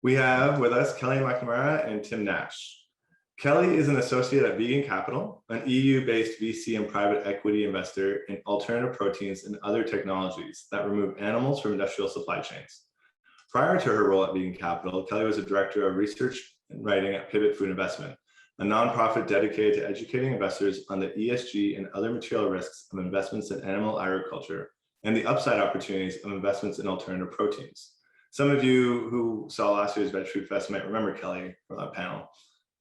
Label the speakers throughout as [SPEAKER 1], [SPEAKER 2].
[SPEAKER 1] We have with us Kelly McNamara and Tim Nash. Kelly is an associate at Vegan Capital, an EU-based VC and private equity investor in alternative proteins and other technologies that remove animals from industrial supply chains. Prior to her role at Vegan Capital, Kelly was a director of research and writing at Pivot Food Investment, a nonprofit dedicated to educating investors on the ESG and other material risks of investments in animal agriculture and the upside opportunities of investments in alternative proteins. Some of you who saw last year's Veg Food Fest might remember Kelly from that panel.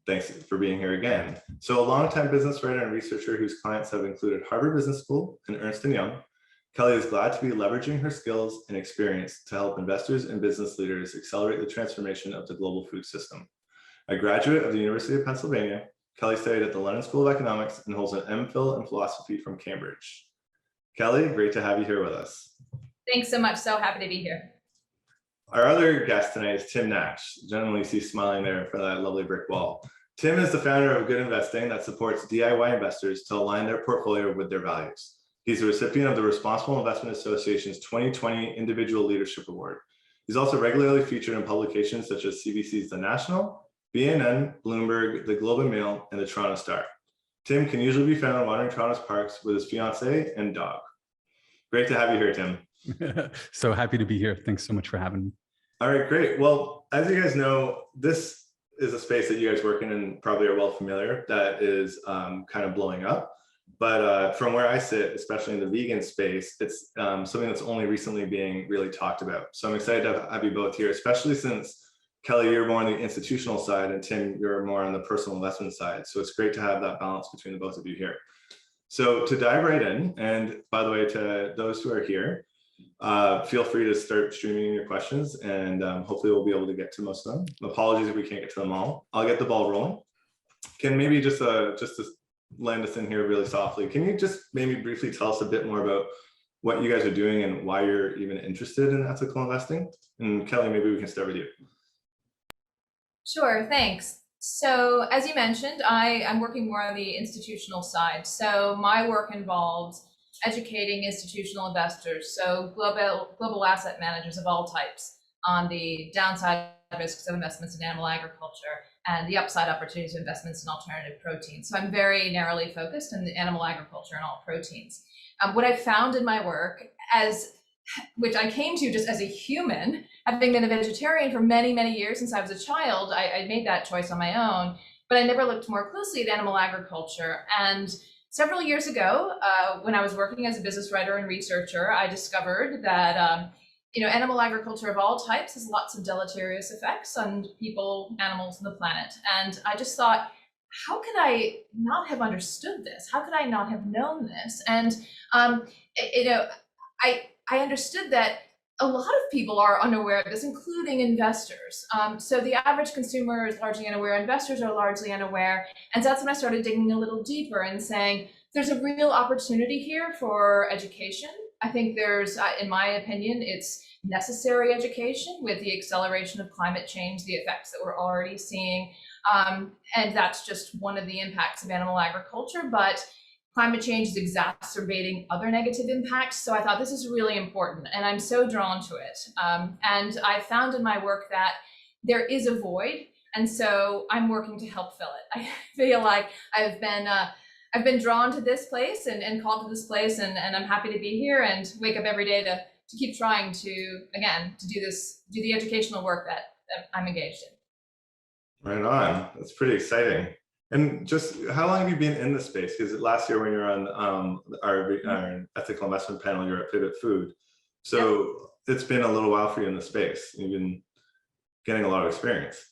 [SPEAKER 1] Thanks for being here again. So a longtime business writer and researcher whose clients have included Harvard Business School and Ernst & Young, Kelly is glad to be leveraging her skills and experience to help investors and business leaders accelerate the transformation of the global food system. A graduate of the University of Pennsylvania, Kelly studied at the London School of Economics and holds an MPhil in philosophy from Cambridge. Kelly, great to have you here with us.
[SPEAKER 2] Thanks so much. So happy to be here.
[SPEAKER 1] Our other guest tonight is Tim Nash. Generally, you see smiling there for that lovely brick wall. Tim is the founder of Good Investing that supports DIY investors to align their portfolio with their values. He's a recipient of the Responsible Investment Association's 2020 Individual Leadership Award. He's also regularly featured in publications such as CBC's The National, BNNBloomberg, The Globe and Mail, and The Toronto Star. Tim can usually be found wandering Toronto's parks with his fiancée and dog. Great to have you here, Tim.
[SPEAKER 3] So happy to be here. Thanks so much for having me.
[SPEAKER 1] All right, great. Well, as you guys know, this is a space that you guys work in and probably are well familiar that is kind of blowing up. But from where I sit, especially in the vegan space, it's something that's only recently being really talked about. So I'm excited to have you both here, especially since Kelly, you're more on the institutional side and Tim, you're more on the personal investment side. So it's great to have that balance between the both of you here. So to dive right in, and by the way, to those who are here, feel free to start streaming your questions and hopefully we'll be able to get to most of them. Apologies if we can't get to them all. I'll get the ball rolling. Can maybe just to land us in here really softly, can you just maybe briefly tell us a bit more about what you guys are doing and why you're even interested in ethical investing? And Kelly, maybe we can start with you.
[SPEAKER 2] Sure, thanks. So as you mentioned, I'm working more on the institutional side. So my work involves educating institutional investors, so global asset managers of all types, on the downside risks of investments in animal agriculture and the upside opportunities of investments in alternative proteins. So I'm very narrowly focused on the animal agriculture and all proteins. What I've found in my work, which I came to just as a human, having been a vegetarian for many, many years since I was a child, I made that choice on my own, but I never looked more closely at animal agriculture. And several years ago, when I was working as a business writer and researcher, I discovered that animal agriculture of all types has lots of deleterious effects on people, animals, and the planet. And I just thought, how could I not have understood this? How could I not have known this? And I understood that a lot of people are unaware of this, including investors. So the average consumer is largely unaware, investors are largely unaware. And so that's when I started digging a little deeper and saying, there's a real opportunity here for education. I think there's, in my opinion, it's necessary education with the acceleration of climate change, the effects that we're already seeing. And that's just one of the impacts of animal agriculture, but climate change is exacerbating other negative impacts. So I thought this is really important and I'm so drawn to it. And I found in my work that there is a void. And so I'm working to help fill it. I feel like I've been drawn to this place and called to this place, and I'm happy to be here and wake up every day to keep trying to do the educational work that I'm engaged in.
[SPEAKER 1] Right on. That's pretty exciting. And just how long have you been in this space? Because last year when you were on our ethical investment panel, you were at Pivot Food. So It's been a little while for you in the space. You've been getting a lot of experience.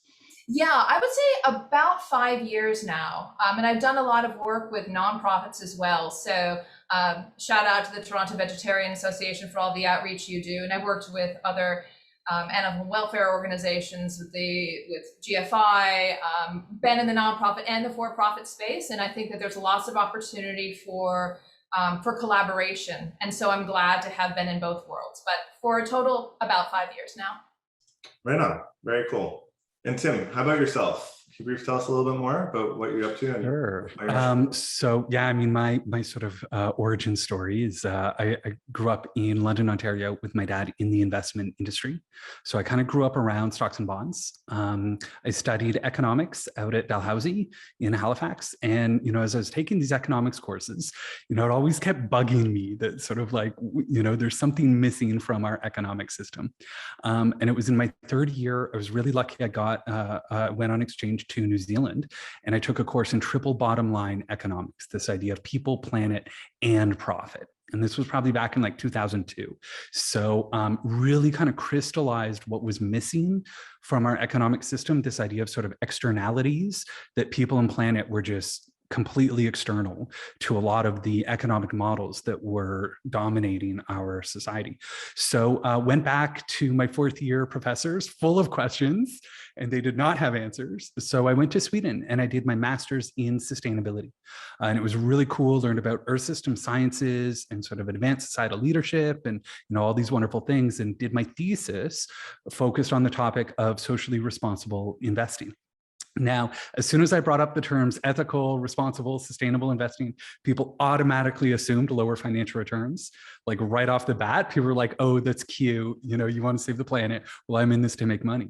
[SPEAKER 2] Yeah, I would say about 5 years now. And I've done a lot of work with nonprofits as well. So shout out to the Toronto Vegetarian Association for all the outreach you do. And I've worked with other animal welfare organizations, with GFI, been in the nonprofit and the for-profit space. And I think that there's lots of opportunity for collaboration. And so I'm glad to have been in both worlds, but for a total about 5 years now.
[SPEAKER 1] Right on, very cool. And Tim, how about yourself? you briefly tell us a little bit more about what you're up to?
[SPEAKER 3] Sure. So yeah, I mean, my sort of origin story is I grew up in London, Ontario with my dad in the investment industry. So I kind of grew up around stocks and bonds. I studied economics out at Dalhousie in Halifax. And, as I was taking these economics courses, it always kept bugging me that sort of like, there's something missing from our economic system. And it was in my third year, I was really lucky. I went on exchange to New Zealand, and I took a course in triple bottom line economics, this idea of people, planet, and profit. And this was probably back in like 2002. So really kind of crystallized what was missing from our economic system, this idea of sort of externalities, that people and planet were just completely external to a lot of the economic models that were dominating our society. So went back to my fourth year professors full of questions, and they did not have answers. So I went to Sweden and I did my master's in sustainability. And it was really cool, learned about earth system sciences and sort of advanced societal leadership and all these wonderful things, and did my thesis focused on the topic of socially responsible investing. Now, as soon as I brought up the terms ethical, responsible, sustainable investing, people automatically assumed lower financial returns. Like right off the bat, people were like, oh, that's cute. You want to save the planet. Well, I'm in this to make money.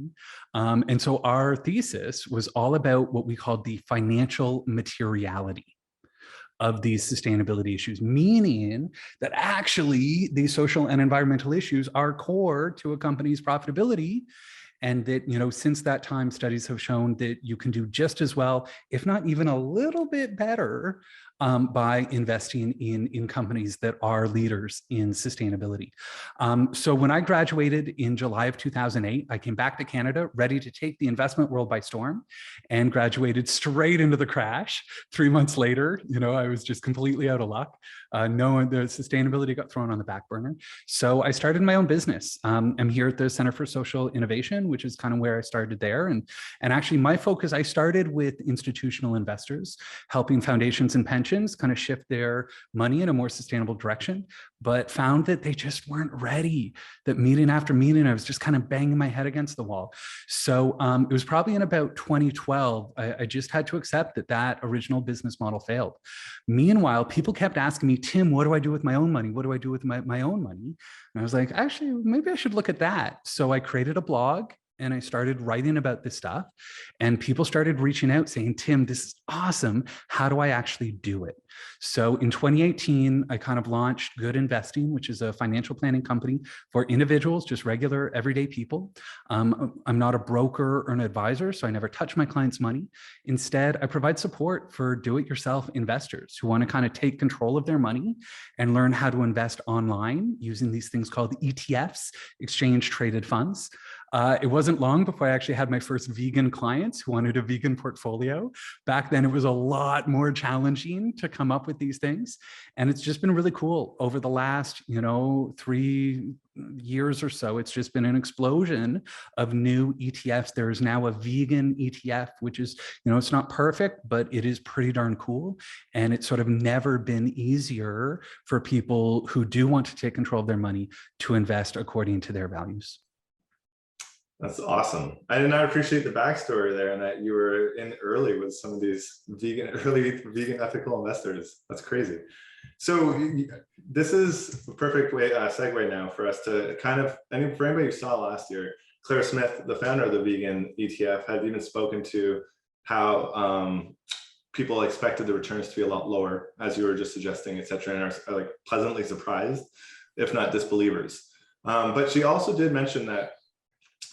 [SPEAKER 3] And so our thesis was all about what we called the financial materiality of these sustainability issues, meaning that actually these social and environmental issues are core to a company's profitability. And that, since that time, studies have shown that you can do just as well, if not even a little bit better, by investing in companies that are leaders in sustainability. So when I graduated in July of 2008, I came back to Canada ready to take the investment world by storm, and graduated straight into the crash. 3 months later, I was just completely out of luck. Knowing the sustainability got thrown on the back burner. So I started my own business. I'm here at the Center for Social Innovation, which is kind of where I started there. And actually my focus, I started with institutional investors, helping foundations and pensions kind of shift their money in a more sustainable direction, but found that they just weren't ready. That meeting after meeting, I was just kind of banging my head against the wall. So it was probably in about 2012, I just had to accept that original business model failed. Meanwhile, people kept asking me, Tim, what do I do with my own money? What do I do with my own money? And I was like, actually, maybe I should look at that. So I created a blog and I started writing about this stuff, and people started reaching out saying, Tim, this is awesome. How do I actually do it? So in 2018, I kind of launched Good Investing, which is a financial planning company for individuals, just regular everyday people. I'm not a broker or an advisor, so I never touch my clients' money. Instead, I provide support for do-it-yourself investors who want to kind of take control of their money and learn how to invest online using these things called ETFs, exchange traded funds. It wasn't long before I actually had my first vegan clients who wanted a vegan portfolio. Back then, it was a lot more challenging to come up with these things. And it's just been really cool. Over the last, 3 years or so, it's just been an explosion of new ETFs. There is now a vegan ETF, which is, it's not perfect, but it is pretty darn cool. And it's sort of never been easier for people who do want to take control of their money to invest according to their values.
[SPEAKER 1] That's awesome. I did not appreciate the backstory there, and that you were in early with some of these early vegan ethical investors. That's crazy. So this is a perfect way segue now for us to kind of, for anybody who saw last year, Claire Smith, the founder of the vegan ETF, had even spoken to how people expected the returns to be a lot lower, as you were just suggesting, et cetera, and are like pleasantly surprised, if not disbelievers. But she also did mention that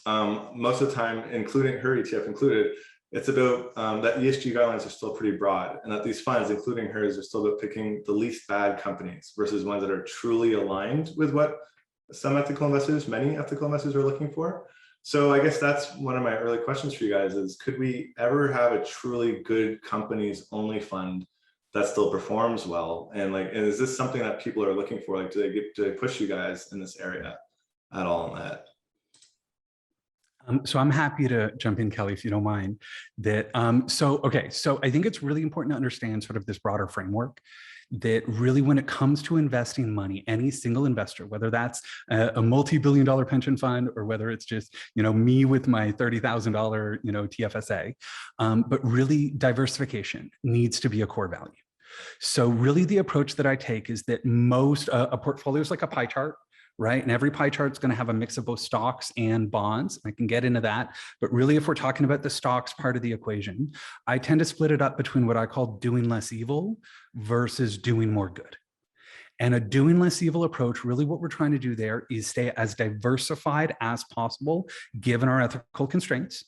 [SPEAKER 1] most of the time, including her ETF included, it's about that ESG guidelines are still pretty broad, and that these funds, including hers, are still about picking the least bad companies versus ones that are truly aligned with what many ethical investors are looking for. So I guess that's one of my early questions for you guys is, could we ever have a truly good companies only fund that still performs well? And is this something that people are looking for? Like, do they push you guys in this area at all on that?
[SPEAKER 3] So I'm happy to jump in, Kelly, if you don't mind. So I think it's really important to understand sort of this broader framework that really, when it comes to investing money, any single investor, whether that's a multi-billion-dollar pension fund or whether it's just, me with my $30,000, TFSA, but really diversification needs to be a core value. So really the approach that I take is that most, a portfolio is like a pie chart, right? And every pie chart is going to have a mix of both stocks and bonds. I can get into that. But really, if we're talking about the stocks part of the equation, I tend to split it up between what I call doing less evil versus doing more good. And a doing less evil approach, really what we're trying to do there is stay as diversified as possible, given our ethical constraints.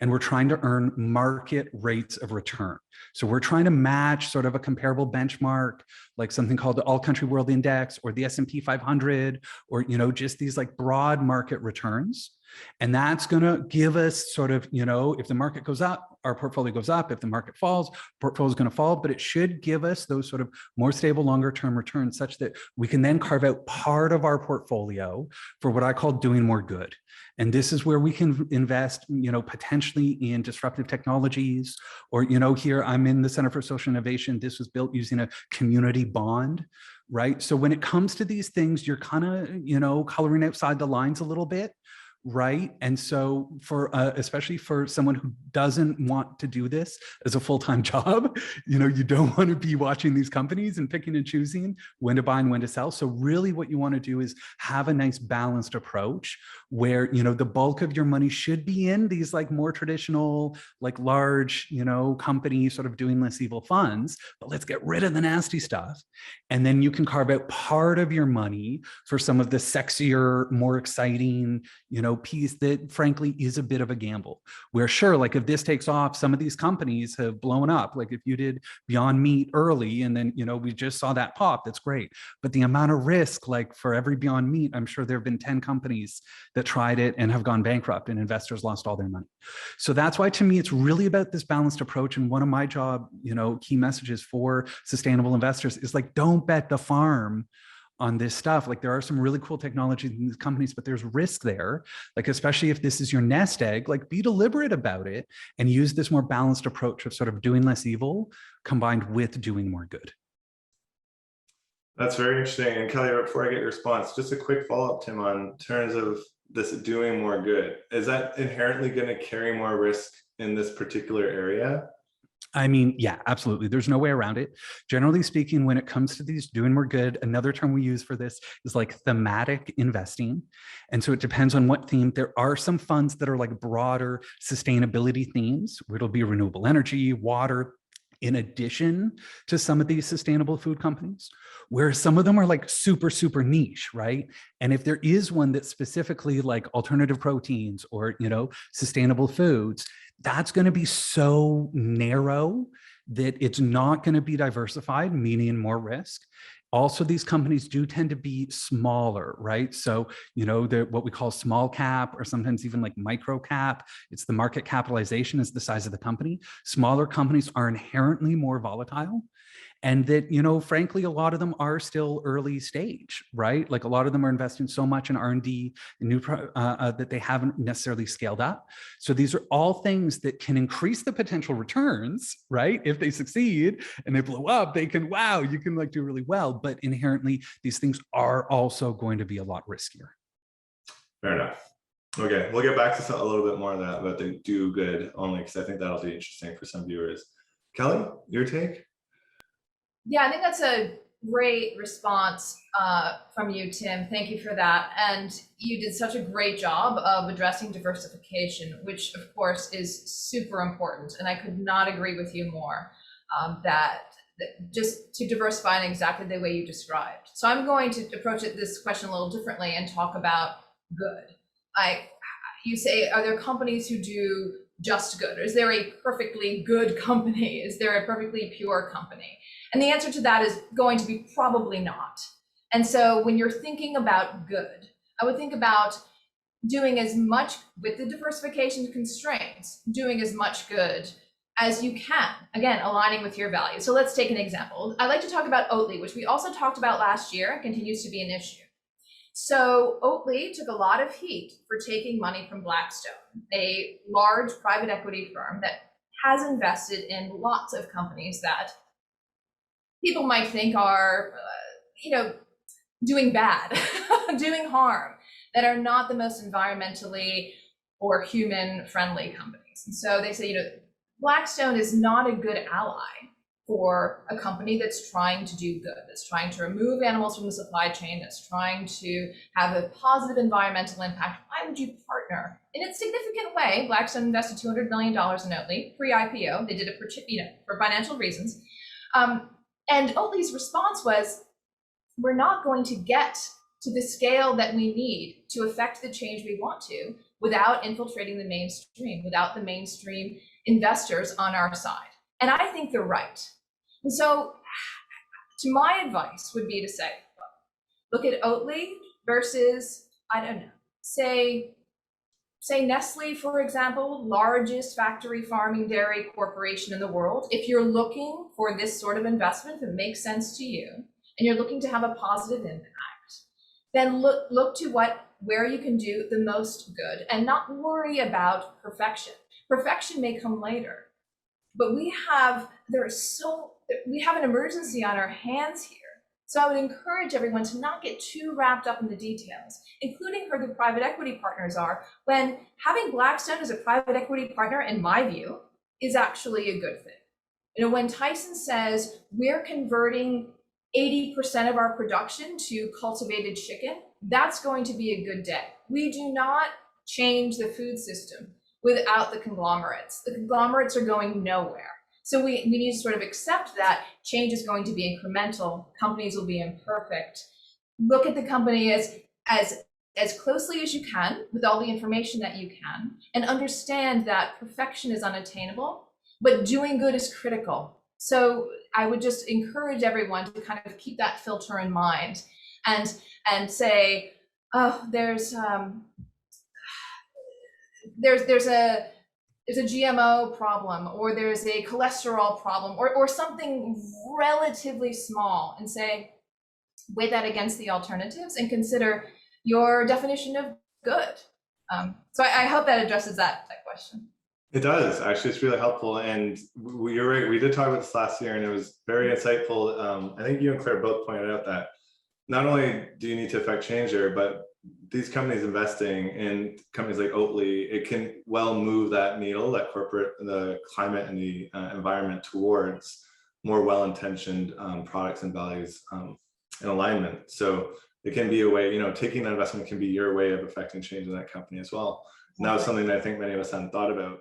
[SPEAKER 3] And we're trying to earn market rates of return. So we're trying to match sort of a comparable benchmark, like something called the All Country World Index or the S&P 500, or just these like broad market returns. And that's going to give us sort of, if the market goes up, our portfolio goes up. If the market falls, portfolio is going to fall, but it should give us those sort of more stable, longer term returns such that we can then carve out part of our portfolio for what I call doing more good. And this is where we can invest, potentially in disruptive technologies, or, here I'm in the Center for Social Innovation. This was built using a community bond, right? So when it comes to these things, you're kind of, coloring outside the lines a little bit. Right. And so for especially for someone who doesn't want to do this as a full-time job, you don't want to be watching these companies and picking and choosing when to buy and when to sell. So really what you want to do is have a nice balanced approach where, the bulk of your money should be in these like more traditional, like large, companies sort of doing less evil funds, but let's get rid of the nasty stuff. And then you can carve out part of your money for some of the sexier, more exciting, piece that frankly is a bit of a gamble, where sure, like if this takes off, some of these companies have blown up. Like if you did Beyond Meat early and then, we just saw that pop, that's great. But the amount of risk, like for every Beyond Meat, I'm sure there have been 10 companies that tried it and have gone bankrupt and investors lost all their money. So that's why to me, it's really about this balanced approach. And one of my job, key messages for sustainable investors is like, don't bet the farm on this stuff. Like there are some really cool technologies in these companies, but there's risk there. Like, especially if this is your nest egg, like be deliberate about it and use this more balanced approach of sort of doing less evil combined with doing more good.
[SPEAKER 1] That's very interesting. And Kelly, before I get your response, just a quick follow-up, Tim, on terms of this doing more good. Is that inherently going to carry more risk in this particular area?
[SPEAKER 3] I mean, yeah, absolutely. There's no way around it. Generally speaking, when it comes to these doing more good, another term we use for this is like thematic investing. And so it depends on what theme. There are some funds that are like broader sustainability themes, where it'll be renewable energy, water, in addition to some of these sustainable food companies, where some of them are like super, super niche, right? And if there is one that's specifically like alternative proteins or, sustainable foods, that's going to be so narrow that it's not going to be diversified, meaning more risk. Also, these companies do tend to be smaller, right? So, they're what we call small cap or sometimes even like micro cap. It's the market capitalization is the size of the company. Smaller companies are inherently more volatile. And that, frankly, a lot of them are still early stage, right? Like a lot of them are investing so much in R&D and that they haven't necessarily scaled up. So these are all things that can increase the potential returns, right? If they succeed and they blow up, they can, wow, you can like do really well. But inherently, these things are also going to be a lot riskier.
[SPEAKER 1] Fair enough. Okay, we'll get back to a little bit more of that about the do good only, because I think that'll be interesting for some viewers. Kelly, your take?
[SPEAKER 2] Yeah, I think that's a great response from you, Tim. Thank you for that. And you did such a great job of addressing diversification, which of course is super important. And I could not agree with you more that just to diversify in exactly the way you described. So I'm going to approach this question a little differently and talk about good. You say, are there companies who do just good? Or is there a perfectly good company? Is there a perfectly pure company? And the answer to that is going to be probably not. And so when you're thinking about good, I would think about doing as much with the diversification constraints, doing as much good as you can. Again, aligning with your values. So let's take an example. I like to talk about Oatly, which we also talked about last year and continues to be an issue. So Oatly took a lot of heat for taking money from Blackstone, a large private equity firm that has invested in lots of companies that people might think are, doing bad, doing harm, that are not the most environmentally or human-friendly companies. And so they say, Blackstone is not a good ally for a company that's trying to do good, that's trying to remove animals from the supply chain, that's trying to have a positive environmental impact. Why would you partner? In a significant way, Blackstone invested $200 million in Oatly pre-IPO. They did it for financial reasons. And Oatly's response was, we're not going to get to the scale that we need to affect the change we want to without infiltrating the mainstream, without the mainstream investors on our side. And I think they're right. And so my advice would be to say, look at Oatly versus, I don't know, say Nestle, for example, largest factory farming dairy corporation in the world. If you're looking for this sort of investment that makes sense to you, and you're looking to have a positive impact, then look to where you can do the most good and not worry about perfection. Perfection may come later, but we have an emergency on our hands here. So I would encourage everyone to not get too wrapped up in the details, including who the private equity partners are, when having Blackstone as a private equity partner, in my view, is actually a good thing. When Tyson says we're converting 80% of our production to cultivated chicken, that's going to be a good day. We do not change the food system without the conglomerates. The conglomerates are going nowhere. So we need to sort of accept that change is going to be incremental. Companies will be imperfect. Look at the company as closely as you can with all the information that you can, and understand that perfection is unattainable, but doing good is critical. So I would just encourage everyone to kind of keep that filter in mind and say, oh, there's a GMO problem, or there's a cholesterol problem, or something relatively small, and say, weigh that against the alternatives and consider your definition of good. So I hope that addresses that question.
[SPEAKER 1] It does, actually. It's really helpful. And you're right, we did talk about this last year, and it was very insightful. I think you and Claire both pointed out that not only do you need to affect change there, but these companies investing in companies like Oatly, it can well move that needle, that the climate and the environment, towards more well-intentioned products and values in alignment. So it can be a way, taking that investment can be your way of affecting change in that company as well. And that was something that I think many of us hadn't thought about.